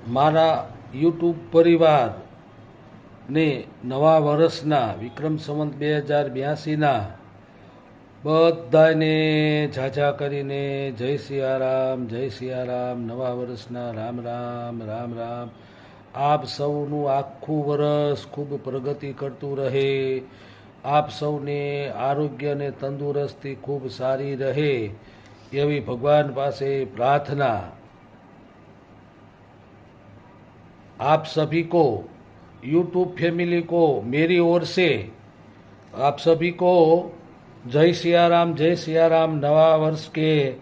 મારા યુટ્યુબ પરિવારને નવા વર્ષના વિક્રમ સંવત 2082ના બધાને ઝાઝા કરીને જય સિયારામ, જય સિયારામ, નવા વર્ષના રામ રામ રામ રામ. આપ સૌનું આખું વર્ષ ખૂબ પ્રગતિ કરતું રહે, આપ સૌને આરોગ્ય અને તંદુરસ્તી ખૂબ સારી રહે એવી ભગવાન પાસે प्रार्थना. आप सभी को, यूट्यूब फैमिली को मेरी ओर से आप सभी को जय सियाराम, जय सियाराम. नवा वर्ष के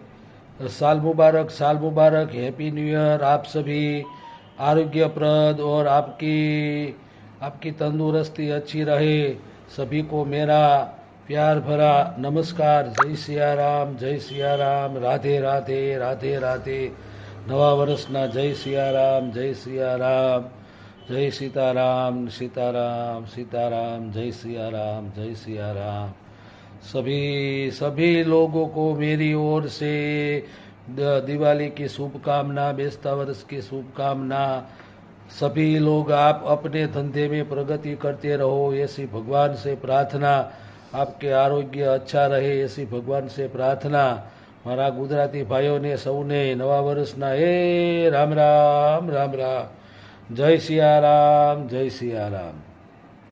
साल मुबारक, साल मुबारक, हैप्पी न्यू ईयर. आप सभी आरोग्यप्रद और आपकी तंदुरुस्ती अच्छी रहे. सभी को मेरा प्यार भरा नमस्कार. जय सियाराम, जय सियाराम. राधे राधे, राधे राधे. नवा वर्षना जय सियाराम, जय सियाराम, जय सीताराम, सीताराम, सीताराम, जय सियाराम, जय सियाराम. सभी लोगों को मेरी ओर से दिवाली की शुभकामना, बेस्ता वर्ष की शुभकामना. सभी लोग आप अपने धंधे में प्रगति करते रहो ऐसी भगवान से प्रार्थना. आपके आरोग्य अच्छा रहे ऐसी भगवान से प्रार्थना. मारा गुजराती भाइयों ने सौने नवा वर्षना राम राम राम राम. जय सियाराम, जय सियाराम.